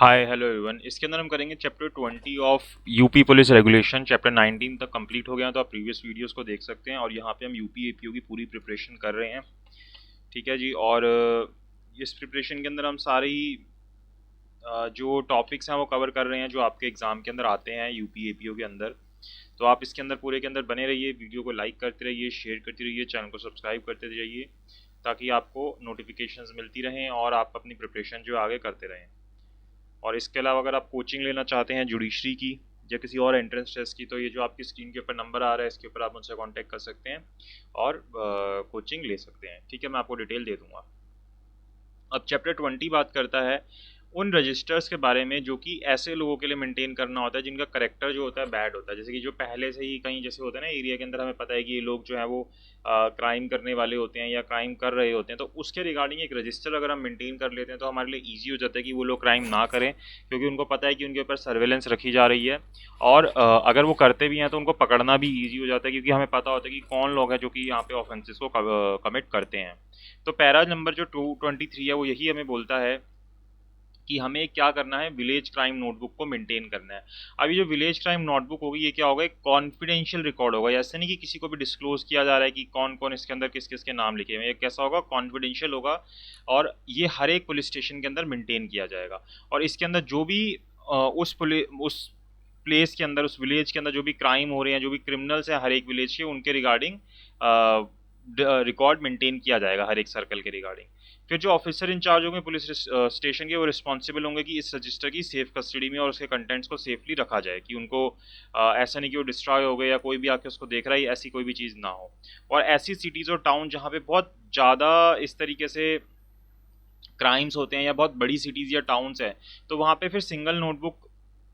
Hi hello everyone. इसके अंदर हम करेंगे chapter 20 of UP police regulation. Chapter 19 तक कंप्लीट हो गया, तो आप प्रीवियस वीडियोस को देख सकते हैं। और यहाँ पे हम यूपी एपीओ की पूरी प्रिपरेशन कर रहे हैं, ठीक है जी। और इस प्रिपरेशन के अंदर हम सारी जो टॉपिक्स हैं वो कवर कर रहे हैं जो आपके एग्ज़ाम के अंदर आते हैं यूपी एपीओ के अंदर। तो आप इसके अंदर पूरे के अंदर बने रहिए, वीडियो को लाइक करते रहिए, शेयर करते रहिए, चैनल को सब्सक्राइब करते रहिए, ताकि आपको नोटिफिकेशंस मिलती रहें और आप अपनी प्रिपरेशन जो आगे करते रहें। और इसके अलावा अगर आप कोचिंग लेना चाहते हैं जुडिशरी की या किसी और एंट्रेंस टेस्ट की, तो ये जो आपकी स्क्रीन के ऊपर नंबर आ रहा है इसके ऊपर आप मुझसे कांटेक्ट कर सकते हैं और कोचिंग ले सकते हैं, ठीक है। मैं आपको डिटेल दे दूंगा। अब चैप्टर 20 बात करता है उन रजिस्टर्स के बारे में जो कि ऐसे लोगों के लिए मेंटेन करना होता है जिनका करेक्टर जो होता है बैड होता है। जैसे कि जो पहले से ही कहीं जैसे होता है ना एरिया के अंदर, हमें पता है कि ये लोग जो है वो क्राइम करने वाले होते हैं या क्राइम कर रहे होते हैं, तो उसके रिगार्डिंग एक रजिस्टर अगर हम मेंटेन कर लेते हैं तो हमारे लिए ईजी हो जाता है कि वो लोग क्राइम ना करें, क्योंकि उनको पता है कि उनके ऊपर सर्वेलेंस रखी जा रही है। और अगर वो करते भी हैं तो उनको पकड़ना भी ईजी हो जाता है, क्योंकि हमें पता होता है कि कौन लोग हैं जो कि यहाँ पे ऑफेंसेस को कमिट करते हैं। तो पैरा नंबर जो 223 है वो यही हमें बोलता है कि हमें क्या करना है, विलेज क्राइम नोटबुक को मेंटेन करना है। अभी जो विलेज क्राइम नोटबुक होगी ये क्या होगा, एक कॉन्फिडेंशियल रिकॉर्ड होगा। ऐसा नहीं कि किसी को भी डिस्क्लोज किया जा रहा है कि कौन कौन इसके अंदर किस किस के नाम लिखे हुए हैं। ये कैसा होगा, कॉन्फिडेंशियल होगा, और ये हर एक पुलिस स्टेशन के अंदर मेंटेन किया जाएगा। और इसके अंदर जो भी उस प्लेस के अंदर, उस विलेज के अंदर जो भी क्राइम हो रहे हैं, जो भी क्रिमिनल्स हैं हर एक विलेज के, उनके रिगार्डिंग रिकॉर्ड मेंटेन किया जाएगा हर एक सर्कल के रिगार्डिंग। फिर जो ऑफिसर इंचार्ज होंगे पुलिस स्टेशन के, वो रिस्पॉन्सिबल होंगे कि इस रजिस्टर की सेफ कस्टडी में और उसके कंटेंट्स को सेफली रखा जाए, कि उनको ऐसा नहीं कि वो डिस्ट्रॉय हो गए या कोई भी आके उसको देख रहा है, ऐसी कोई भी चीज़ ना हो। और ऐसी सिटीज़ और टाउन जहाँ पे बहुत ज़्यादा इस तरीके से क्राइम्स होते हैं या बहुत बड़ी सिटीज़ या टाउन्स हैं, तो वहाँ पे फिर सिंगल नोटबुक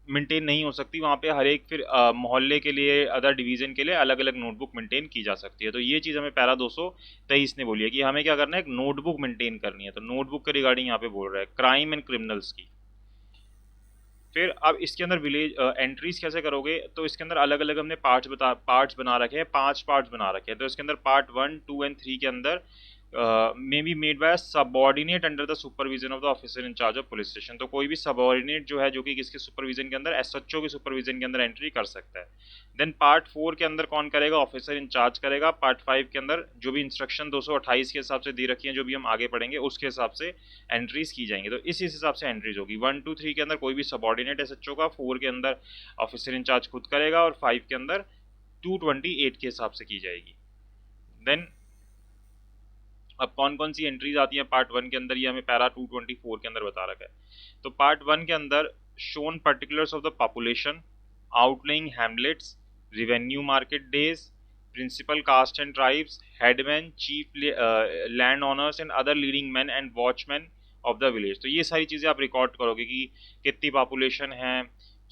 मेंटेन नहीं हो सकती। वहाँ पे हर एक फिर मोहल्ले के लिए, अदर डिवीज़न के लिए अलग अलग नोटबुक मेंटेन की जा सकती है। तो ये चीज़ हमें पैरा 223 ने बोली है कि हमें क्या करना है, एक नोटबुक मेंटेन करनी है। तो नोटबुक के रिगार्डिंग यहाँ पे बोल रहा है क्राइम एंड क्रिमिनल्स की। फिर अब इसके अंदर विलेज एंट्रीज कैसे करोगे, तो इसके अंदर अलग अलग हमने पार्ट्स बना रखे हैं, 5 पार्ट्स बना रखे हैं। तो इसके अंदर पार्ट 1, 2 एंड 3 के अंदर may be made by subordinate under the supervision of the officer in charge of police station. तो कोई भी सबऑर्डिनेट जो है, जो कि किसके सुपरविजन के अंदर, एसएचओ के सुपरविजन के अंदर एंट्री कर सकता है। देन पार्ट 4 के अंदर कौन करेगा, ऑफिसर इन चार्ज करेगा। पार्ट 5 के अंदर जो भी इंस्ट्रक्शन 228 के हिसाब से दे रखी है, जो भी हम आगे पढ़ेंगे उसके हिसाब से एंट्रीज की जाएंगी। तो इस हिसाब से एंट्रीज होगी। 1, 2, 3 के अंदर कोई भी सबऑर्डिनेट एसएचओ का, 4 के अंदर ऑफिसर इंचार्ज खुद करेगा, और 5 के अंदर 228 के हिसाब से की जाएगी। देन अब कौन कौन सी एंट्रीज आती हैं पार्ट 1 के अंदर, ये हमें पैरा 224 के अंदर बता रखा है। तो पार्ट 1 के अंदर shown particulars of the population, outlying hamlets, revenue market days, principal caste and tribes, headman, chief land owners and other leading man and watchman of the village. तो ये सारी चीज़ें आप रिकॉर्ड करोगे कि कितनी पॉपुलेशन है,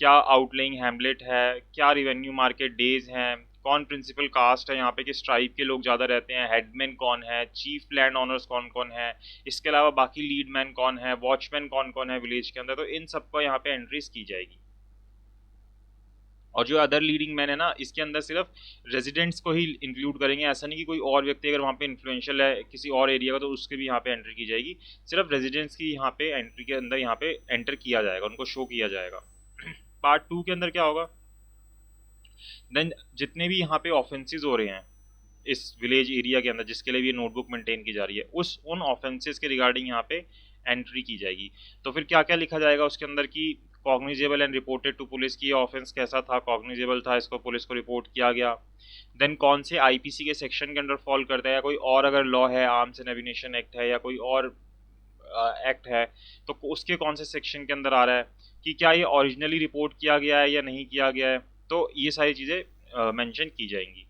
क्या आउटलाइंग हैमलेट है, क्या रिवेन्यू मार्केट डेज हैं, कौन प्रिंसिपल कास्ट है यहाँ पे, किस ट्राइब के लोग ज़्यादा रहते हैं, हेडमैन कौन है, चीफ लैंड ऑनर्स कौन कौन है, इसके अलावा बाकी लीड मैन कौन है, वॉचमैन कौन कौन है विलेज के अंदर। तो इन सबको यहाँ पे एंट्रीज की जाएगी। और जो अदर लीडिंग मैन है ना, इसके अंदर सिर्फ रेजिडेंट्स को ही इंक्लूड करेंगे। ऐसा नहीं कि कोई और व्यक्ति अगर वहाँ पे इन्फ्लुएंशियल है किसी और एरिया का, तो उसके भी यहाँ पे एंट्री की जाएगी। सिर्फ रेजिडेंट्स की यहाँ पे एंट्री के अंदर यहाँ पे एंटर किया जाएगा, उनको शो किया जाएगा। पार्ट 2 के अंदर क्या होगा, देन जितने भी यहाँ पे ऑफेंसेस हो रहे हैं इस विलेज एरिया के अंदर, जिसके लिए भी ये नोटबुक मेंटेन की जा रही है, उन ऑफेंसेस के रिगार्डिंग यहाँ पे एंट्री की जाएगी। तो फिर क्या क्या लिखा जाएगा उसके अंदर की, cognizable and reported to police की, ऑफेंस कैसा था, कॉग्निजेबल था, इसको पुलिस को रिपोर्ट किया गया। देन कौन से आईपीसी के सेक्शन के अंदर फॉल करता है, या कोई और अगर लॉ है, आर्म्स एंड एविनेशन एक्ट है, या कोई और एक्ट है, तो उसके कौन से सेक्शन के अंदर आ रहा है, कि क्या ये ओरिजिनली रिपोर्ट किया गया है या नहीं किया गया है। तो ये सारी चीज़ें मेंशन की जाएंगी।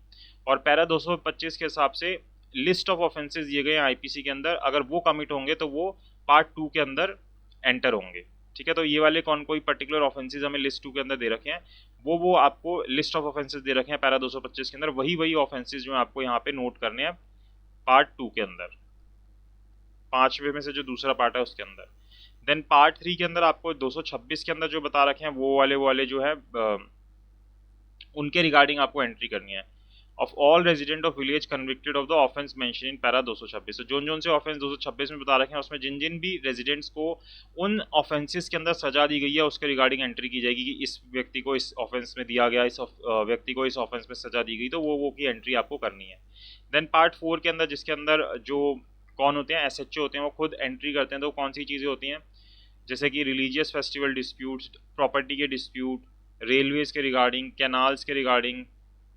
और पैरा 225 के हिसाब से लिस्ट ऑफ ऑफेंसेस दिए गए हैं आईपीसी के अंदर, अगर वो कमिट होंगे तो वो पार्ट 2 के अंदर एंटर होंगे, ठीक है। तो ये वाले कौन कोई पर्टिकुलर ऑफेंसेस हमें लिस्ट 2 के अंदर दे रखे हैं, वो आपको लिस्ट ऑफ ऑफेंसेस दे रखे हैं पैरा 225 के अंदर, वही ऑफेंसेस जो आपको यहाँ पे नोट करने हैं पार्ट 2 के अंदर, 5वें में से जो दूसरा पार्ट है उसके अंदर। देन पार्ट 3 के अंदर आपको 226 के अंदर जो बता रखे हैं वो वाले जो है उनके रिगार्डिंग आपको एंट्री करनी है। Of all resident of village convicted of the offence mention in para 226। तो जोन से ऑफेंस 226 में बता रखे हैं उसमें जिन जिन भी रेजिडेंट्स को उन ऑफेंसेस के अंदर सजा दी गई है उसके रिगार्डिंग एंट्री की जाएगी कि इस व्यक्ति को इस ऑफेंस में दिया गया, इस व्यक्ति को इस ऑफेंस में सजा दी गई, तो वो की एंट्री आपको करनी है। देन पार्ट 4 के अंदर जिसके अंदर जो कौन होते हैं, SHO होते हैं, वो खुद एंट्री करते हैं। तो कौन सी चीज़ें होती हैं, जैसे कि रिलीजियस फेस्टिवल डिस्प्यूट्स, प्रॉपर्टी के डिस्प्यूट, रेलवेज के रिगार्डिंग, कैनाल्स के रिगार्डिंग,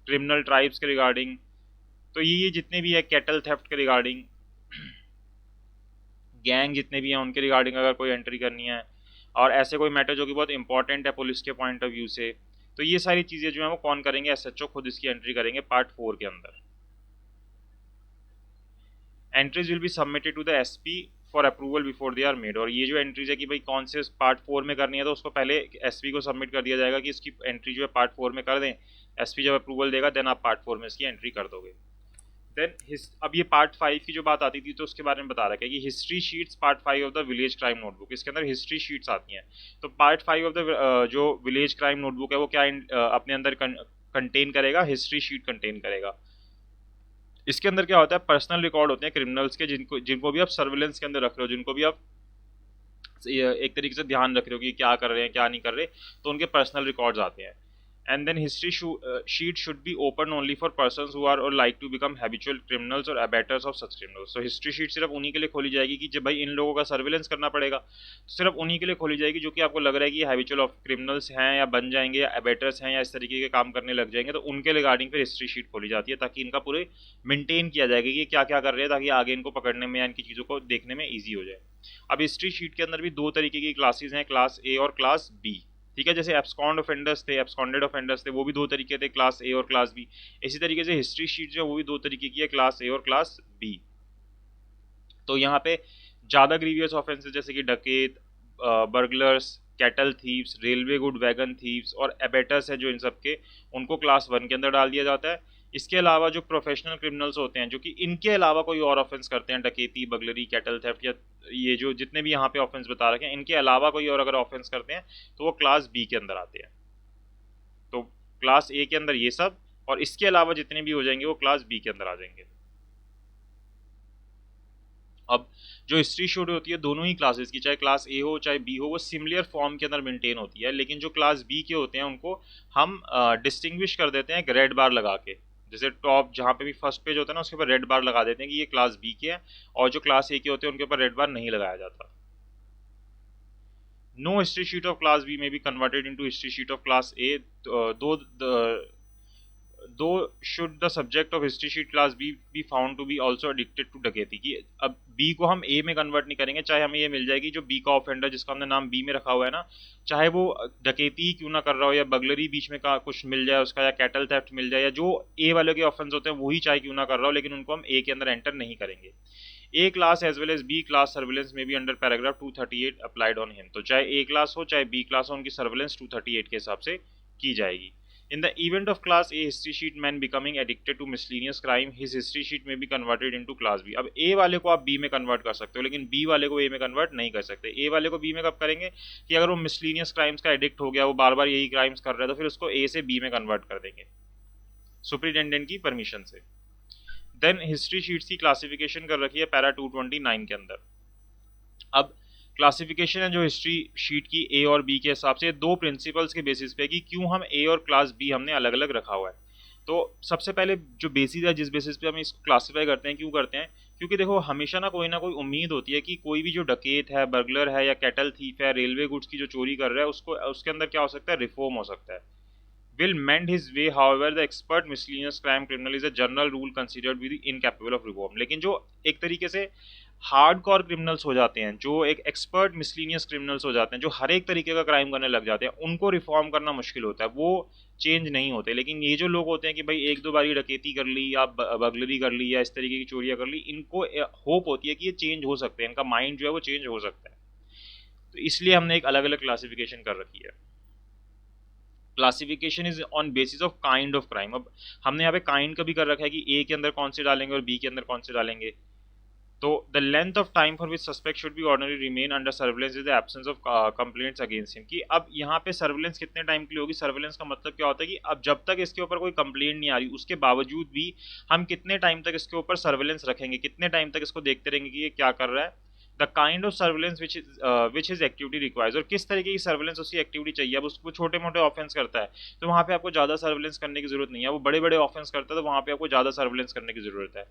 क्रिमिनल ट्राइब्स के रिगार्डिंग, तो ये जितने भी है, कैटल थेफ्ट के रिगार्डिंग, गैंग जितने भी हैं उनके रिगार्डिंग अगर कोई एंट्री करनी है, और ऐसे कोई मैटर जो कि बहुत इंपॉर्टेंट है पुलिस के पॉइंट ऑफ व्यू से, तो ये सारी चीज़ें जो है वो कौन करेंगे, SHO खुद इसकी एंट्री करेंगे पार्ट 4 के अंदर। Entries will be submitted to the SP for approval before they are made. और ये जो एंट्रीज है कि भाई कौन से पार्ट 4 में करनी है, तो उसको पहले SP को सबमिट कर दिया जाएगा कि इसकी एंट्री जो है पार्ट 4 में कर दें। SP जब अप्रूवल देगा देन आप पार्ट 4 में इसकी एंट्री कर दोगे। देन अब ये पार्ट 5 की जो बात आती थी तो उसके बारे में बता रखा है कि history sheets part 5 of the village crime notebook, इसके अंदर हिस्ट्री शीट्स आती हैं। तो पार्ट 5 ऑफ द जो विलेज क्राइम नोटबुक है वो क्या अपने अंदर कंटेन करेगा, हिस्ट्री शीट कंटेन करेगा। इसके अंदर क्या होता है, पर्सनल रिकॉर्ड होते हैं क्रिमिनल्स के, जिनको भी आप सर्विलेंस के अंदर रख रहे हो, जिनको भी आप एक तरीके से ध्यान रख रहे हो कि क्या कर रहे हैं क्या नहीं कर रहे, तो उनके पर्सनल रिकॉर्ड्स आते हैं। And then history sheet should be open only for persons who are or like to become habitual criminals or abettors of such criminals. तो हिस्ट्री शीट सिर्फ उन्हीं के लिए खोली जाएगी कि जब भाई इन लोगों का सर्विलेंस करना पड़ेगा, तो सिर्फ उन्हीं के लिए खोली जाएगी जो कि आपको लग रहा है कि हैबिचुअल ऑफ क्रिमिनल्स हैं या बन जाएंगे या अबैटर्स हैं या इस तरीके के काम करने लग जाएंगे, तो उनके रिगार्डिंग फिर हिस्ट्री शीट खोली जाती है ताकि इनका पूरे मेंटेन किया जाएगा कि क्या क्या कर रहे हैं, ताकि आगे इनको पकड़ने में या इनकी चीज़ों को देखने में ईजी हो जाए। अब हिस्ट्री शीट के अंदर भी 2 तरीके की क्लासेज हैं, क्लास A और क्लास B। ठीक है, जैसे एब्सकॉन्ड ऑफेंडर्स थे, एब्सकॉन्डेड ऑफेंडर्स थे, वो भी 2 तरीके थे, क्लास A और क्लास B। इसी तरीके से हिस्ट्री शीट जो है वो भी 2 तरीके की है, क्लास A और क्लास B। तो यहाँ पे ज़्यादा ग्रीवियस ऑफेंसेस जैसे कि डकैत, burglars, cattle thieves, railway good wagon thieves और एबेटर्स है जो इन सब के, उनको क्लास 1 के अंदर डाल दिया जाता है। इसके अलावा जो प्रोफेशनल क्रिमिनल्स होते हैं जो कि इनके अलावा कोई और ऑफेंस करते हैं, डकैती, बगलरी, कैटल थेफ्ट या ये जो जितने भी यहाँ पे ऑफेंस बता रखे हैं, इनके अलावा कोई और अगर ऑफेंस करते हैं तो वो क्लास B के अंदर आते हैं। तो क्लास A के अंदर ये सब, और इसके अलावा जितने भी हो जाएंगे वो क्लास B के अंदर आ जाएंगे। अब जो हिस्ट्री शीट होती है दोनों ही क्लासेस की, चाहे क्लास A हो चाहे B हो, वो सिमिलर फॉर्म के अंदर मेंटेन होती है, लेकिन जो क्लास B के होते हैं उनको हम डिस्टिंग्विश कर देते हैं एक रेड बार लगा के। जैसे टॉप जहाँ पे भी फर्स्ट पेज होता है ना उसके ऊपर रेड बार लगा देते हैं कि ये क्लास B के हैं, और जो क्लास A के होते हैं उनके ऊपर रेड बार नहीं लगाया जाता। No history sheet of class B में be converted into history sheet of class A, though should the subject of history sheet class B found to be also addicted to dacoity. की अब B को हम A में convert नहीं करेंगे, चाहे हमें ये मिल जाएगी जो B का ऑफेंडर जिसका हमने नाम B में रखा हुआ है ना, चाहे वो डकैती ही क्यों ना कर रहा हो या बगलरी बीच में का कुछ मिल जाए उसका, या कैटल थेफ्ट मिल जाए, या जो A वाले के ऑफेंस होते हैं वही चाहे क्यों ना कर रहा हो, लेकिन उनको हम A के अंदर एंटर नहीं करेंगे। A class as well as B class surveillance में भी under paragraph 238 applied on him. तो चाहे A क्लास हो चाहे B क्लास हो, उनकी सर्विलेंस 238 के हिसाब से की जाएगी। In the event of class A history sheet man becoming addicted to miscellaneous crime, his history sheet may be converted into class B। अब A वाले को आप B में कन्वर्ट कर सकते हो, लेकिन B वाले को A में कन्वर्ट नहीं कर सकते। A वाले को B में कब करेंगे कि अगर वो मिसलीनियस क्राइम्स का एडिक्ट हो गया, वो बार बार यही क्राइम्स कर रहा है, तो फिर उसको A से B में कन्वर्ट कर देंगे सुपरिटेंडेंट की परमिशन से। देन हिस्ट्री शीट्स की क्लासिफिकेशन कर रखी है पैरा 229 के अंदर। अब क्लासिफिकेशन है जो हिस्ट्री शीट की A और B के हिसाब से 2 प्रिंसिपल्स के बेसिस पे कि क्यों हम A और क्लास B हमने अलग अलग रखा हुआ है। तो सबसे पहले जो बेसिस है जिस बेसिस पे हम इसको क्लासीफाई करते हैं, क्यों करते हैं, क्योंकि देखो हमेशा ना कोई उम्मीद होती है कि कोई भी जो डकैत है, बर्गलर है या कैटल थीफ है, रेलवे गुड्स की जो चोरी कर रहा है, उसको उसके अंदर क्या हो सकता है, रिफॉर्म हो सकता है, will mend his way। however the expert miscellaneous crime criminal is a general rule considered to be incapable of reform। लेकिन जो एक तरीके से हार्डकोर क्रिमिनल्स हो जाते हैं, जो एक एक्सपर्ट मिसलीनियस क्रिमिनल्स हो जाते हैं, जो हर एक तरीके का क्राइम करने लग जाते हैं, उनको रिफॉर्म करना मुश्किल होता है, वो चेंज नहीं होते। लेकिन ये जो लोग होते हैं कि भाई 1-2 बारी डकैती कर ली या बगलरी कर ली या इस तरीके की चोरियां कर ली, इनको होप होती है कि ये चेंज हो सकते हैं, इनका माइंड जो है वो चेंज हो सकता है। तो इसलिए हमने एक अलग अलग क्लासिफिकेशन कर रखी है। Classification is on basis of kind of crime. अब हमने यहाँ पे काइंड का भी कर रखा है कि A के अंदर कौन से डालेंगे और B के अंदर कौन से डालेंगे। तो the length of time for which suspect should be ordinary remain under surveillance is the absence of complaints against him, कि अब यहाँ पे सर्विलेंस कितने टाइम के लिए होगी। सर्विलेंस का मतलब क्या होता है कि अब जब तक इसके ऊपर कोई कंप्लेंट नहीं आ रही उसके बावजूद भी हम कितने टाइम तक इसके ऊपर सर्विलेंस रखेंगे, कितने टाइम तक इसको देखते रहेंगे कि ये क्या कर रहा है। The kind of surveillance which is activity requires, और किस तरीके की सर्विलेंस उसकी एक्टिविटी चाहिए। अब उसको छोटे मोटे ऑफेंस करता है तो वहाँ पे आपको ज़्यादा सर्विलेंस करने की जरूरत नहीं है, वो बड़े बड़े ऑफेंस करता है तो वहाँ पे आपको ज़्यादा सर्विलेंस करने की जरूरत है।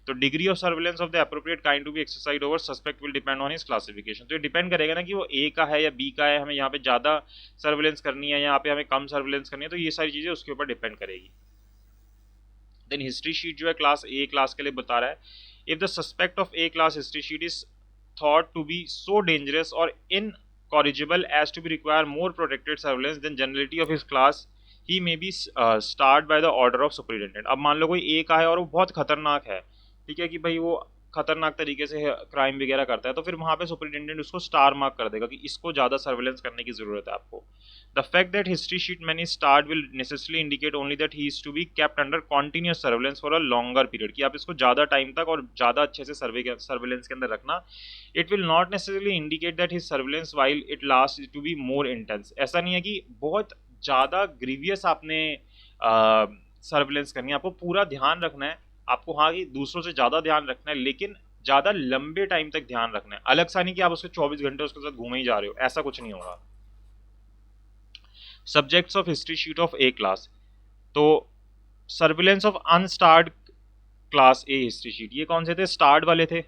तो degree of surveillance of the appropriate kind to be exercise over suspect will depend on his classification. तो ये डिपेंड करेगा ना कि वो ए का है या बी का है, हमें यहाँ पे ज़्यादा सर्विलेंस करनी है, यहाँ पे हमें कम सर्विलेंस करनी है, तो ये सारी चीज़ें उसके ऊपर डिपेंड करेगी। देन हिस्ट्री शीट जो है क्लास ए क्लास के लिए बता रहा है, if the suspect of A class history sheet is thought to be so dangerous or incorrigible as to be require more protected surveillance than generality of his class, he may be starred by the order of superintendent। अब मान लो कोई ए का है और वो बहुत खतरनाक है, ठीक है कि भाई वो खतरनाक तरीके से क्राइम वगैरह करता है, तो फिर वहाँ पे सुपरिटेंडेंट उसको स्टार मार्क कर देगा कि इसको ज़्यादा सर्वेलेंस करने की ज़रूरत है आपको। The fact that history sheet many starred will necessarily indicate only that he is to be kept under continuous surveillance for a longer period, कि आप इसको ज़्यादा टाइम तक और ज़्यादा अच्छे से सर्वेलेंस के अंदर रखना। It will not necessarily indicate that his surveillance while it last to be more intense. ऐसा नहीं है कि बहुत ज़्यादा ग्रीवियस आपने सर्वेलेंस करनी है, आपको पूरा ध्यान रखना है, आपको हाँ कि दूसरों से ज़्यादा ध्यान रखना है, लेकिन ज़्यादा लंबे टाइम तक ध्यान रखना है। अलग सा नहीं कि आप उसके 24 घंटे उसके साथ घूमे ही जा रहे हो, ऐसा कुछ नहीं होगा। Subjects of history sheet of A class, तो surveillance of unstarred class A history sheet, ये कौन से थे? स्टार्ड वाले थे।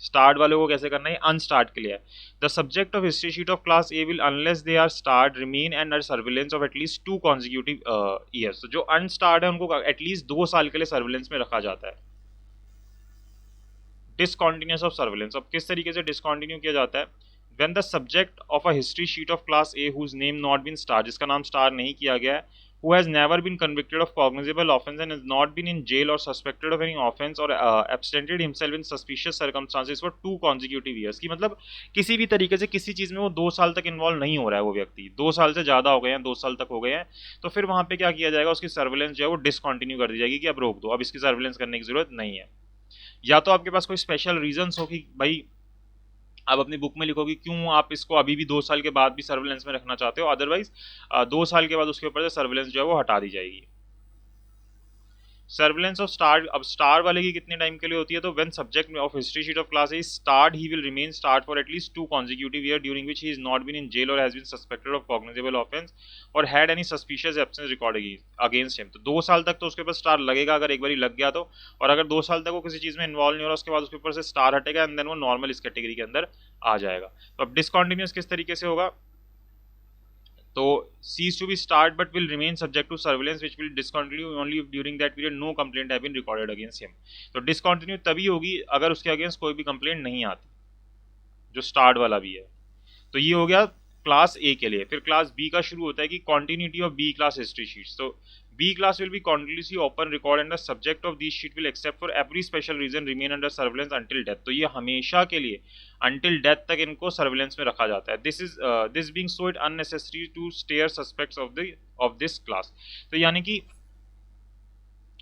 स्टार्ड वाले को कैसे करना है? अनस्टार्ड के लिए है। The subject of history sheet of class A will unless they are starred remain under surveillance of at least 2 consecutive years. तो जो अनस्टार्ड है उनको एटलीस्ट 2 साल के लिए सर्विलेंस में रखा जाता है। डिसकॉन्टिन्यूस ऑफ सर्विलेंस, अब किस तरीके से डिसकॉन्टिन्यू किया जाता है? When the subject of a history sheet of class A whose name not been star, जिसका नाम स्टार नहीं किया गया है, who has never been convicted of cognizable offense and has not been in jail or suspected of any offense or absented himself in suspicious circumstances for 2 consecutive years, की मतलब किसी भी तरीके से किसी चीज़ में वो 2 साल तक इन्वॉल्व नहीं हो रहा है, वो व्यक्ति 2 साल से ज़्यादा हो गए हैं, 2 साल तक हो गए हैं, तो फिर वहाँ पे क्या किया जाएगा? उसकी सर्विलेंस जो है वो डिसकंटिन्यू कर दी जाएगी कि अब रोक दो, अब इसकी सर्विलेंस करने की जरूरत नहीं है। या तो आपके पास कोई स्पेशल रीजंस हो कि भाई आप अपनी बुक में लिखोगे क्यों आप इसको अभी भी 2 साल के बाद भी सर्विलेंस में रखना चाहते हो, अदरवाइज 2 साल के बाद उसके ऊपर से सर्विलेंस जो है वो हटा दी जाएगी। सर्विलेंस ऑफ स्टार, अब स्टार वाले की कितने टाइम के लिए होती है? तो when subject of history sheet of class is starred he will remain starred for at least 2 consecutive years during which he is not been in jail or has been suspected of cognizable offense or had any suspicious absence recorded against him। तो 2 साल तक तो उसके ऊपर star लगेगा अगर एक बार लग गया तो, और अगर 2 साल तक वो किसी चीज़ में इन्वॉल्व नहीं हो रहा उसके बाद उसके ऊपर से स्टार हटेगा एंड देन वो नॉर्मल इस कैटेगरी के अंदर आ जाएगा। तो अब डिसकॉन्टिन्यूस किस तरीके से होगा? तो cease to be starred but will remain subject to surveillance which will discontinue only if during that period no complaint have been recorded against him। तो डिसकंटिन्यू तभी होगी अगर उसके अगेंस्ट कोई भी कंप्लेंट नहीं आती, जो स्टार्ड वाला भी है। तो ये हो गया क्लास ए के लिए। फिर क्लास बी का शुरू होता है कि continuity of B class history sheets. तो B class will be continuously open record and the subject of these sheet will except for every special reason remain under surveillance until death। तो ये हमेशा के लिए until death तक इनको surveillance में रखा जाता है। this being so it unnecessary to stare suspects of this class। तो यानी कि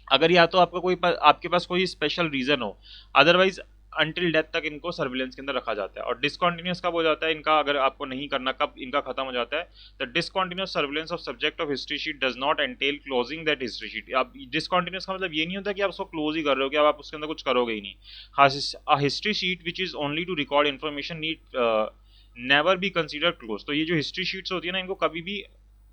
अगर या तो आपके पास कोई स्पेशल रीजन हो, अदरवाइज अंटिल डेथ तक इनको सर्विलेंस के अंदर रखा जाता है। और डिसकंटिन्यूस कब हो जाता है इनका, अगर आपको नहीं करना, कब इनका खत्म हो जाता है? The discontinuous surveillance of subject of history sheet does not entail closing that history sheet. अब डिसकंटिन्यूस का मतलब ये नहीं होता कि आप उसको क्लोज ही कर रहे हो, कि अब आप उसके अंदर कुछ करोगे ही नहीं। History sheet which is only to record information need never be consider close. तो ये जो हिस्ट्री शीट्स होती है ना, इनको कभी भी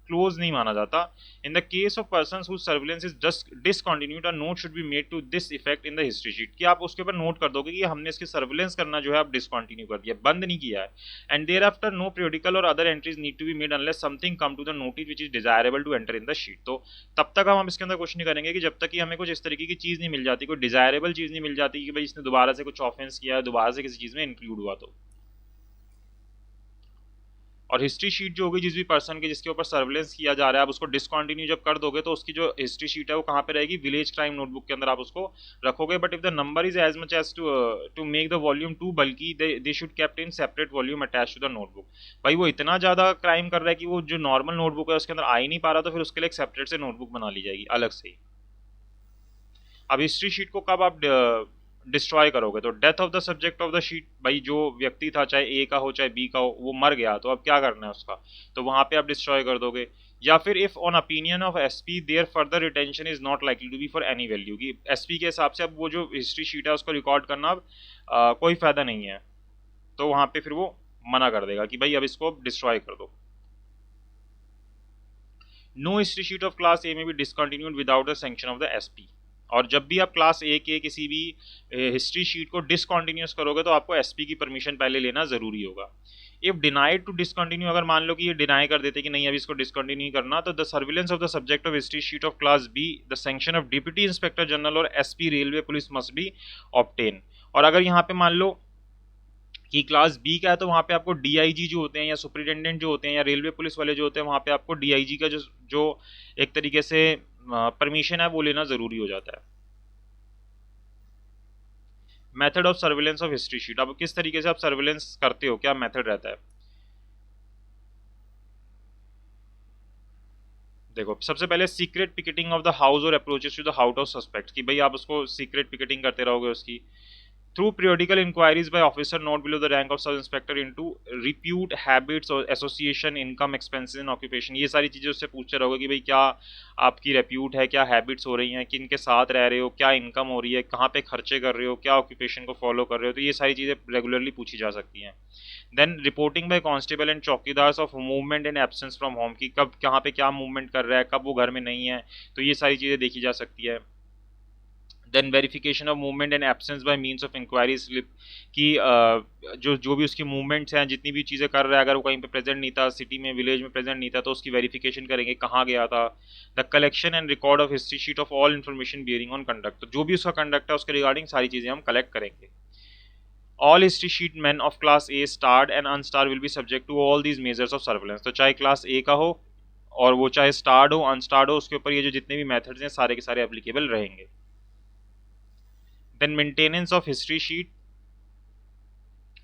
क्लोज नहीं माना जाता। In the case of persons whose surveillance is just discontinued, a note should be made to this effect in the history sheet, कि आप उसके ऊपर नोट कर दोगे कि हमने इसकी सर्विलेंस करना जो है आप डिसकंटिन्यू कर दिया, बंद नहीं किया है। And thereafter no periodical or other entries need to be made unless something come to the notice which is desirable to enter in the sheet. तो तब तक हम इसके अंदर कुछ नहीं करेंगे कि जब तक कि हमें कुछ इस तरीके की चीज़ नहीं मिल जाती, कोई डिजायरेबल चीज़ नहीं मिल जाती कि भाई इसने दोबारा से कुछ ऑफेंस किया है, दोबारा से किसी चीज़ में इंक्लूड हुआ। तो और हिस्ट्री शीट जो होगी जिस भी पर्सन के जिसके ऊपर सर्विलेंस किया जा रहा है, आप उसको डिसकंटिन्यू जब कर दोगे तो उसकी जो हिस्ट्री शीट है वो कहाँ पे रहेगी? विलेज क्राइम नोटबुक के अंदर आप उसको रखोगे। But if the number is as much as to make the volume too bulky they should kept in separate volume attach to the notebook. भाई वो इतना ज़्यादा क्राइम कर रहा है कि वो जो नॉर्मल नोटबुक है उसके अंदर आ ही नहीं पा रहा, तो फिर उसके लिए एक सेपरेट से नोटबुक बना ली जाएगी अलग से ही। अब हिस्ट्री शीट को कब आप डिस्ट्रॉय करोगे। तो death of the subject of the sheet, भाई जो व्यक्ति था चाहे ए का हो चाहे बी का हो वो मर गया, तो अब क्या करना है उसका, तो वहां पे आप डिस्ट्रॉय कर दोगे। या फिर if on opinion of SP there further retention is not likely to be for any value, कि एसपी के हिसाब से अब वो जो हिस्ट्री शीट है उसको रिकॉर्ड करना अब कोई फायदा नहीं है, तो वहां पे फिर वो मना कर देगा कि भाई अब इसको डिस्ट्रॉय कर दो। No history sheet of class A may be discontinued without the sanction of the SP. और जब भी आप क्लास ए के किसी भी हिस्ट्री शीट को डिसकंटिन्यूस करोगे तो आपको एसपी की परमिशन पहले लेना जरूरी होगा। इफ डिनाइड टू डिसकंटिन्यू, अगर मान लो कि ये डिनाई कर देते कि नहीं अभी इसको डिसकंटिन्यू करना, तो the surveillance of the subject of history sheet of class B the sanction of deputy inspector general or SP railway police must be obtain. और अगर यहाँ पे मान लो कि क्लास बी का है तो वहाँ पे आपको डीआईजी जो होते हैं या सुपरिटेंडेंट जो होते हैं या रेलवे पुलिस वाले जो होते हैं, वहाँ पे आपको डीआईजी का जो जो एक तरीके से परमिशन है वो लेना जरूरी हो जाता है। Method of surveillance of history sheet, अब किस तरीके से आप सर्विलेंस करते हो, क्या मेथड रहता है। देखो सबसे पहले secret picketing of the house or approaches to the house of suspect, कि भाई आप उसको सीक्रेट पिकेटिंग करते रहोगे उसकी। Through periodical inquiries by officer not below the rank of sub inspector into repute, habits or association, income, expenses and occupation, ये सारी चीज़ें उससे पूछते रहोगे कि भाई क्या आपकी रेप्यूट है, क्या हैबिट्स हो रही हैं, किन के साथ रह रहे हो, क्या इनकम हो रही है, कहाँ पे खर्चे कर रहे हो, क्या ऑक्यूपेशन को फॉलो कर रहे हो, तो ये सारी चीज़ें रेगुलरली पूछी जा सकती हैं। Then reporting by constable and chowkidars of movement and absence from home, की कब कहाँ पे क्या मूवमेंट कर रहा है, कब वो घर में नहीं है, तो ये सारी चीज़ें देखी जा सकती है। Then verification of movement and absence by means of inquiry slip, कि जो भी उसकी मूवमेंट्स हैं, जितनी भी चीज़ें कर रहा है, अगर वो कहीं पे प्रेजेंट नहीं था, सिटी में विलेज में प्रेजेंट नहीं था, तो उसकी वेरिफिकेशन करेंगे कहाँ गया था। The collection and record of history sheet of all information bearing on conduct, तो जो भी उसका कंडक्ट है उसके रिगार्डिंग सारी चीज़ें हम कलेक्ट करेंगे। All history sheet man of class A starred and unstar will be subject to all these measures of surveillance, तो चाहे क्लास ए का हो और वो चाहे स्टार्ड हो अनस्टार्ड हो, उसके ऊपर ये जो जितने भी मेथड्स हैं सारे के सारे एप्लीकेबल रहेंगे। Then maintenance of history sheet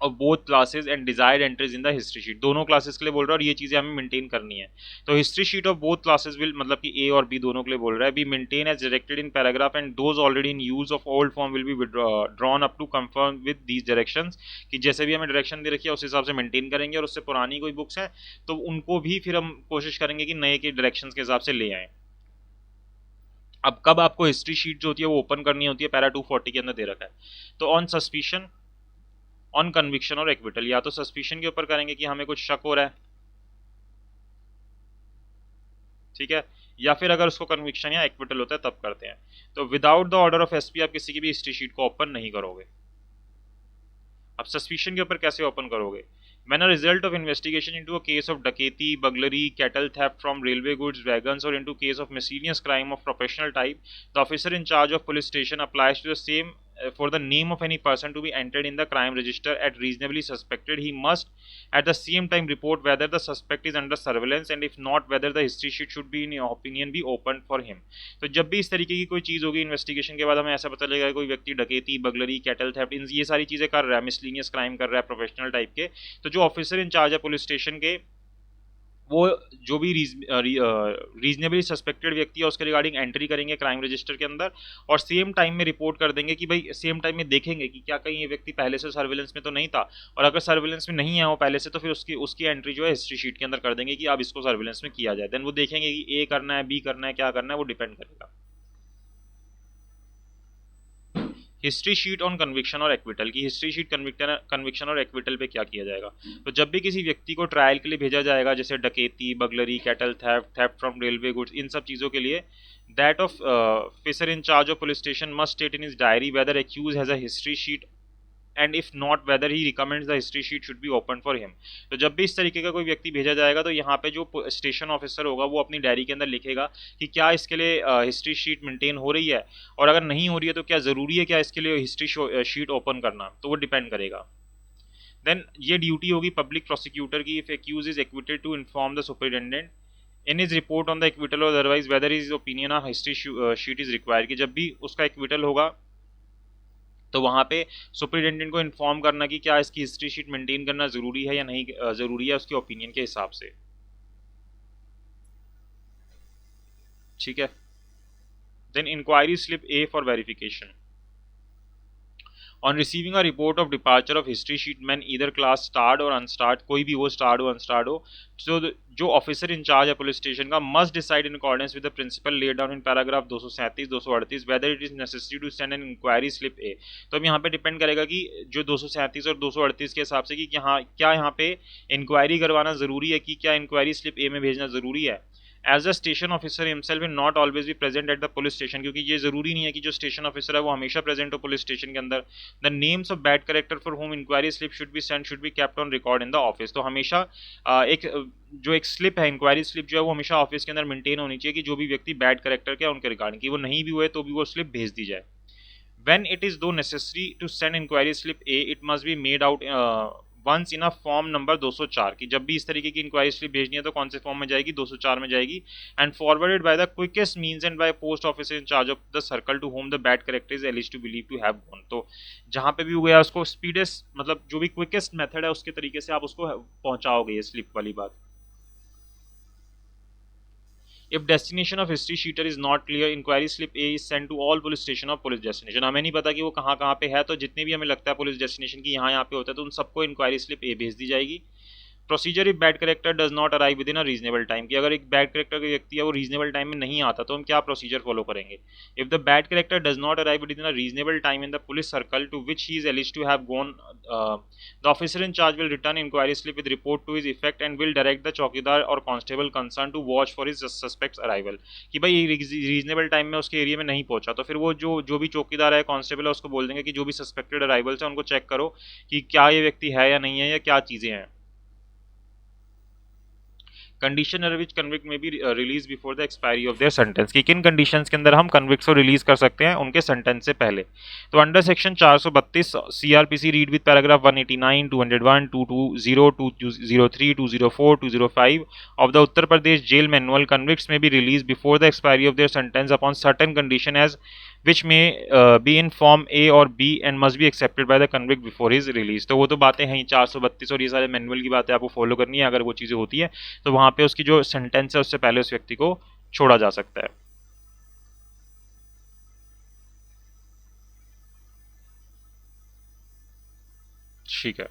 of both classes and desired entries in the history sheet, दोनों क्लासेस के लिए बोल रहा है और ये चीज़ें हमें मेंटेन करनी है। तो history sheet of both classes will, मतलब कि ए और बी दोनों के लिए बोल रहा है, be maintain as directed in paragraph and those already in use of old form will be drawn up to conform with these directions, कि जैसे भी हमें डायरेक्शन दे रखी है उस हिसाब से मेंटेन करेंगे, और उससे पुरानी कोई बुक्स हैं तो उनको भी फिर हम कोशिश करेंगे कि नए के डायरेक्शंस के हिसाब से ले आएँ। अब कब आपको हिस्ट्री शीट जो होती है वो ओपन करनी होती है, पैरा 240 के अंदर दे रखा है। तो ऑन सस्पिशन, ऑन कन्विक्शन और एक्विटल, या तो सस्पिशन के ऊपर करेंगे कि हमें कुछ शक हो रहा है, ठीक है, या फिर अगर उसको कन्विक्शन या एक्विटल होता है तब करते हैं। तो without the order of SP आप किसी की भी हिस्ट्री शीट को ओपन नहीं करोगे। अब सस्पिशन के ऊपर कैसे ओपन करोगे। When a result of investigation into a case of डकैती, burglary, cattle theft from railway goods wagons or into case of miscellaneous crime of professional type, the officer in charge of police station applies to the same for the name of any person to be entered in the crime register at reasonably suspected. He must at the same time report whether the suspect is under surveillance and if not whether the history sheet should be in your opinion be opened for him. तो जब भी इस तरीके की कोई चीज़ होगी investigation के बाद हमें ऐसा पता चलेगा कोई व्यक्ति डकैती, बगलरी, कैटल थेफ्ट, इन ये सारी चीज़ें कर रहा है, मिसलीनियस क्राइम कर रहा है प्रोफेशनल टाइप के, तो जो ऑफिसर इन चार्ज है पुलिस स्टेशन के, वो जो भी रीजनेबली सस्पेक्टेड व्यक्ति है उसके रिगार्डिंग एंट्री करेंगे क्राइम रजिस्टर के अंदर, और सेम टाइम में रिपोर्ट कर देंगे कि भाई सेम टाइम में देखेंगे कि क्या कहीं ये व्यक्ति पहले से सर्विलेंस में तो नहीं था, और अगर सर्विलेंस में नहीं है वो पहले से, तो फिर उसकी उसकी एंट्री जो है हिस्ट्री शीट के अंदर कर देंगे कि अब इसको सर्विलेंस में किया जाए। देन वो देखेंगे कि ए करना है, बी करना है, क्या करना है, वो डिपेंड करेगा। हिस्ट्री शीट ऑन कन्विक्शन और एक्विटल, की हिस्ट्री शीट कन्विक्शन और एक्विटल पे क्या किया जाएगा। तो जब भी किसी व्यक्ति को ट्रायल के लिए भेजा जाएगा, जैसे डकैती, burglary, cattle theft, theft from railway goods, इन सब चीज़ों के लिए, that of officer in charge of police station must state in his diary whether accused has a history sheet and if not whether he recommends the history sheet should be open for him. तो जब भी इस तरीके का कोई व्यक्ति भेजा जाएगा तो यहाँ पे जो स्टेशन ऑफिसर होगा वो अपनी डायरी के अंदर लिखेगा कि क्या इसके लिए हिस्ट्री शीट मेंटेन हो रही है, और अगर नहीं हो रही है तो क्या ज़रूरी है क्या इसके लिए हिस्ट्री शीट ओपन करना, तो वो डिपेंड करेगा। देन ये ड्यूटी होगी पब्लिक प्रोसिक्यूटर की, if accused is acquitted to inform the superintendent in his report on the acquittal और otherwise whether his opinion of history sheet is required, कि जब भी उसका एक्विटल होगा तो वहाँ पे सुपरिटेंडेंट को इन्फॉर्म करना कि क्या इसकी हिस्ट्री शीट मेंटेन करना ज़रूरी है या नहीं ज़रूरी है, उसके ओपिनियन के हिसाब से, ठीक है। Then inquiry slip A for verification, on receiving a report of departure of history sheet man either class starred और अनस्टार्ड, कोई भी वो स्टार्ड हो अनस्टार्ड हो, तो जो ऑफिसर इंचार्ज है पुलिस स्टेशन का must decide in accordance with the principle laid down in paragraph 237 238 whether it is necessary to send an inquiry slip A. तो अब यहाँ पे डिपेंड करेगा कि जो 237 और 238 के हिसाब से कि क्या यहाँ पे इंक्वायरी करवाना जरूरी है, कि क्या इंक्वायरी स्लिप ए में भेजना जरूरी है। As a station officer himself will not always be present at the police station, क्योंकि ये जरूरी नहीं है कि जो स्टेशन ऑफिसर है वो हमेशा प्रेजेंट हो पुलिस स्टेशन के अंदर। The names of bad character for home inquiry slip should be send should be kept on record in the office. तो हमेशा जो एक स्लिप है इंक्वायरी स्लिप जो है वो हमेशा ऑफिस के अंदर मेंटेन होनी चाहिए, कि जो भी व्यक्ति बैड कैरेक्टर के उनके रिगार्डिंग की वो नहीं भी हुए तो भी वो स्लिप भेज दी जाए। When it is though necessary to send inquiry slip A, it must be made out once in a form number 204, कि जब भी इस तरीके की इंक्वायरी स्लिप भेजनी है तो कौन से फॉर्म में जाएगी, 204 में जाएगी। And forwarded by the quickest means and by post officer in charge of the circle to home the bad character is alleged to believe to have gone. तो जहां पे भी हो गया उसको स्पीडेस्ट, मतलब जो भी क्विकेस्ट मेथड है उसके तरीके से आप उसको पहुंचाओगे, ये स्लिप वाली बात। If destination of history sheeter is not clear, inquiry slip A is sent to all police station of police destination। हमें नहीं पता कि वो कहाँ पे है, तो जितने भी हमें लगता है पुलिस डेस्टिनेशन की यहाँ पे होता है तो उन सबको इंक्वायरी स्लिप ए भेज दी जाएगी। Procedure if bad character does not arrive within a reasonable time, कि अगर एक बैड करेक्टर का व्यक्ति है वो रीजनेबल टाइम में नहीं आता तो हम क्या प्रोसीजर फॉलो करेंगे। If the bad character does not arrive within a reasonable time in the police circle to which he is alleged to have gone, the officer in charge will return inquiry slip with report to his effect and will direct the chowkidar और constable concern to watch for his suspects arrival, कि भाई reasonable time में उसके area में नहीं पहुंचा तो फिर वो जो भी चौकीदार है कांस्टेबल है उसको बोल देंगे कि जो भी सस्पेक्टेड अराइवल्स है उनको चेक करो कि क्या ये व्यक्ति है या नहीं है, या क्या चीज़ें हैं। कंडीशन अंडर विच कन्विक्ट में be release before the expiry of their sentence, कि किन कंडीशंस के अंदर हम कन्विक्ट्स को रिलीज कर सकते हैं उनके सेंटेंस से पहले। तो under section 432 CrPC read with paragraph 189 201 220 203 204 205 of the Uttar Pradesh jail manual, convicts may be release before the expiry of their sentence upon certain condition as which may be in form A or B and must be accepted by the convict before his release। तो वो तो बातें हैं 432 और ये सारे manual की बातें आपको फॉलो करनी है। अगर वो चीज़ें होती है तो वहाँ पे उसकी जो सेंटेंस है उससे पहले उस व्यक्ति को छोड़ा जा सकता है। ठीक है,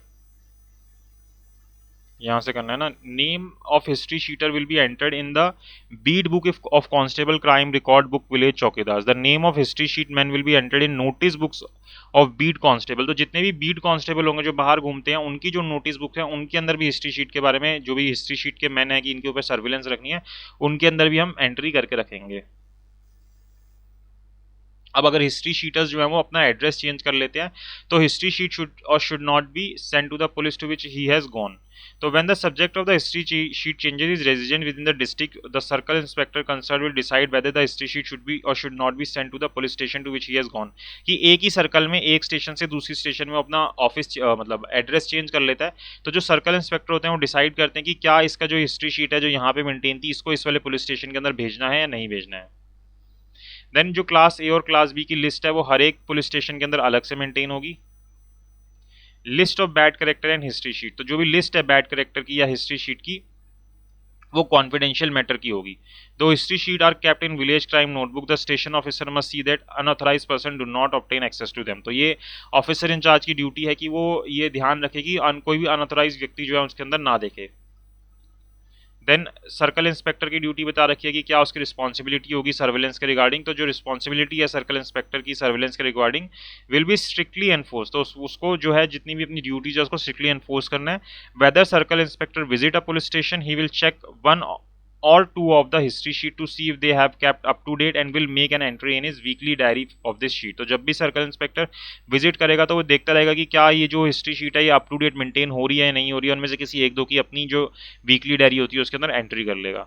यहाँ से करना है ना। Name of history sheeter will be entered in the beat book of constable crime record book village chowkidar. The name of history sheet man will be entered in notice books of beat constable. तो जितने भी beat constable होंगे जो बाहर घूमते हैं उनकी जो नोटिस बुक है उनके अंदर भी हिस्ट्री शीट के बारे में, जो भी हिस्ट्री शीट के मैन है कि इनके ऊपर सर्विलेंस रखनी है, उनके अंदर भी हम एंट्री करके रखेंगे। अब अगर हिस्ट्री शीटर्स जो है वो अपना एड्रेस चेंज कर लेते हैं तो history sheet should not be send to the police to which he has gone. तो when the subject of the history sheet changes is resident within the district, the circle inspector concerned will decide whether the history sheet should be or should not be sent to the police station to which he has gone। कि एक ही circle में एक station से दूसरी station में अपना office मतलब address change कर लेता है, तो जो सर्कल इंस्पेक्टर होते हैं वो डिसाइड करते हैं कि क्या इसका जो हिस्ट्री शीट है जो यहाँ पे मेंटेन थी इसको इस वाले पुलिस स्टेशन के अंदर भेजना है या नहीं भेजना है। देन जो क्लास ए और क्लास बी की लिस्ट है वो हर एक पुलिस स्टेशन के अंदर अलग से मेंटेन होगी। List of bad character and history sheet, तो जो भी लिस्ट है बैड करेक्टर की या हिस्ट्री शीट की वो कॉन्फिडेंशियल मैटर की होगी। दो history sheet are kept in village crime notebook, the station officer must see that unauthorized person do not obtain access to them. तो ये ऑफिसर इंचार्ज की ड्यूटी है कि वो ये ध्यान रखे कि कोई भी अनऑथराइज्ड व्यक्ति जो है उसके अंदर ना देखे। देन सर्कल इंस्पेक्टर की ड्यूटी बता रखी है कि क्या उसकी रिस्पॉन्सिबिलिटी होगी सर्विलेंस के रिगार्डिंग। तो जो रिस्पॉन्सिबिलिटी है सर्कल इंस्पेक्टर की सर्विलेंस के regarding will be strictly enforce, तो उसको जो है जितनी भी अपनी ड्यूटीज है उसको स्ट्रिक्टली एनफोर्स करना है। Whether circle inspector visit a police station he will check 1 or 2 of the history sheet to see if they have kept up to date and will make an entry in his weekly diary of this sheet। तो जब भी circle inspector visit करेगा तो वो देखता रहेगा कि क्या ये जो हिस्ट्री शीट है ये अप टू डेट मेंटेन हो रही है या नहीं हो रही है, उनमें से किसी एक दो की अपनी जो वीकली डायरी होती है उसके अंदर एंट्री कर लेगा।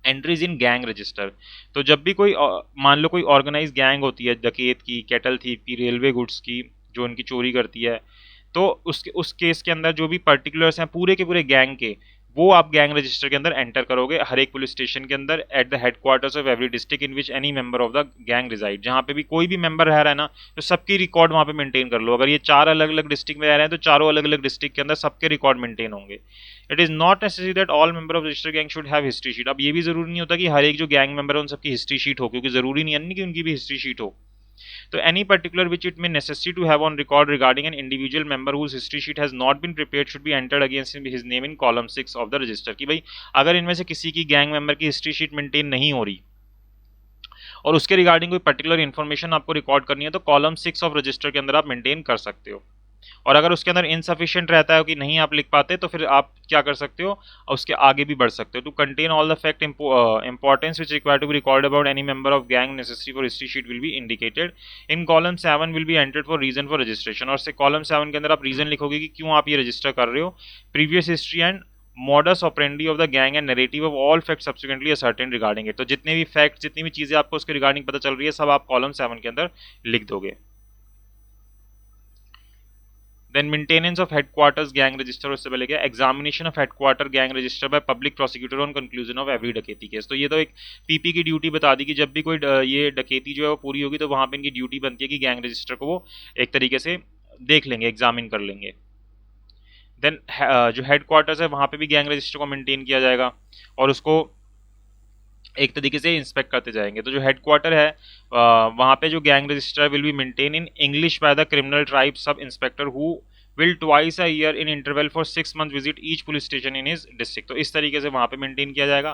एंट्रीज इन गैंग रजिस्टर, तो जब भी कोई मान लो कोई ऑर्गेनाइज गैंग होती है डकैत की, कैटल थीफ की, रेलवे गुड्स की जो उनकी चोरी करती है, तो उस केस के अंदर जो भी पर्टिकुलर्स हैं पूरे के पूरे गैंग के वो आप गैंग रजिस्टर के अंदर एंटर करोगे हर एक पुलिस स्टेशन के अंदर at the headquarters of every district in which any member of the gang resided. जहाँ पे भी कोई भी मेंबर रह रहा है ना तो सबकी रिकॉर्ड वहाँ पे मेंटेन कर लो। अगर ये 4 अलग अलग डिस्ट्रिक्ट में रह रहे हैं तो चारों अलग अलग डिस्ट्रिक्ट के अंदर सबके रिकॉर्ड मेंटेन होंगे। It is not necessary that all member of register gang should have history sheet. अब ये भी जरूरी नहीं होता कि हर एक जो गैंग मेंबर है उन सबकी हिस्ट्री शीट हो, क्योंकि जरूरी नहीं है कि उनकी भी हिस्ट्री शीट हो। तो any particular which it may necessary to have on record regarding an individual member whose history sheet has not been prepared should be entered against his name in column 6 of the register। कि भाई अगर इनमें से किसी की gang member की history sheet maintain नहीं हो रही और उसके रिगार्डिंग कोई पर्टिकुलर इन्फॉर्मेशन आपको रिकॉर्ड करनी है तो कॉलम 6 ऑफ रजिस्टर के अंदर आप मेंटेन कर सकते हो। और अगर उसके अंदर इनसफिशिएंट रहता है कि नहीं आप लिख पाते तो फिर आप क्या कर सकते हो, उसके आगे भी बढ़ सकते हो। To contain all the fact importance which required to be record about any member of gang necessary for history sheet will be indicated in column 7 will be entered for reason for registration. और से column 7 के अंदर आप reason लिखोगे कि क्यों आप ये रजिस्टर कर रहे हो, previous history and modus operandi of the gang and narrative of all fact subsequently ascertain regarding it. तो जितने भी फैक्ट, जितनी भी चीजें आपको उसके रिगार्डिंग पता चल रही है सब आप कॉलम 7 के अंदर लिख दोगे। Then maintenance of headquarters gang register, उससे पहले क्या examination of headquarter gang register by public prosecutor on conclusion of every डकैती केस। तो ये तो एक पीपी की ड्यूटी बता दी कि जब भी कोई ये डकैती जो है वो पूरी होगी तो वहाँ पे इनकी ड्यूटी बनती है कि गैंग रजिस्टर को वो एक तरीके से देख लेंगे, एग्जामिन कर लेंगे। देन जो हेडक्वार्टर्स है वहाँ पे भी गैंग रजिस्टर को मेंटेन किया जाएगा और उसको एक तरीके से इंस्पेक्ट करते जाएंगे। तो जो हेडक्वार्टर है वहाँ पे जो gang register will be maintain in English by the criminal tribe sub inspector who will twice a year in interval for 6 month visit each police station in his district. तो इस तरीके से वहाँ पे मेंटेन किया जाएगा।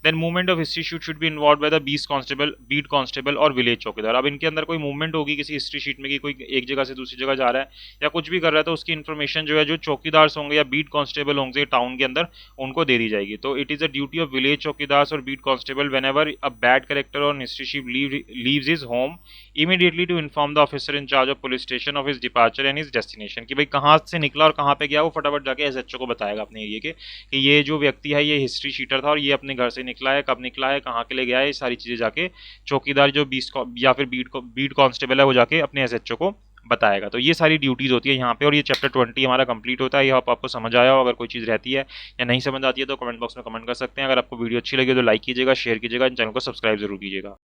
Then movement of history sheet should be involve by the beat constable और village chowkidar. अब इनके अंदर कोई मूवमेंट होगी किसी हिस्ट्री शीट में कि कोई एक जगह से दूसरी जगह जा रहा है या कुछ भी कर रहा है तो उसकी इन्फॉर्मेशन जो है जो चौकीदार होंगे या बीट कांस्टेबल होंगे टाउन के अंदर उनको दे दी जाएगी। तो it is a duty of village chowkidar और beat constable whenever a bad character on history sheet leaves his home immediately to inform the officer in charge of police station of his departure and his destination. कि भाई कहाँ से निकला और कहाँ पे गया वो फटाफट जाके एसएचओ को बताएगा अपने एरिया के कि ये जो व्यक्ति है ये हिस्ट्री शीटर था और ये अपने घर से निकला है, कब निकला है, कहाँ के लिए गया है, ये सारी चीज़ें जाके चौकीदार जो या फिर बीट कांस्टेबल है वो जाके अपने एसएचओ को बताएगा। तो ये सारी ड्यूटीज़ होती है यहाँ पे और ये चैप्टर 20 हमारा कंप्लीट होता है। ये आपको समझ आया हो, अगर कोई चीज़ रहती है या नहीं समझ आती है तो कमेंट बॉक्स में कमेंट कर सकते हैं। अगर आपको वीडियो अच्छी लगी तो लाइक कीजिएगा, शेयर कीजिएगा, चैनल को सब्सक्राइब जरूर कीजिएगा।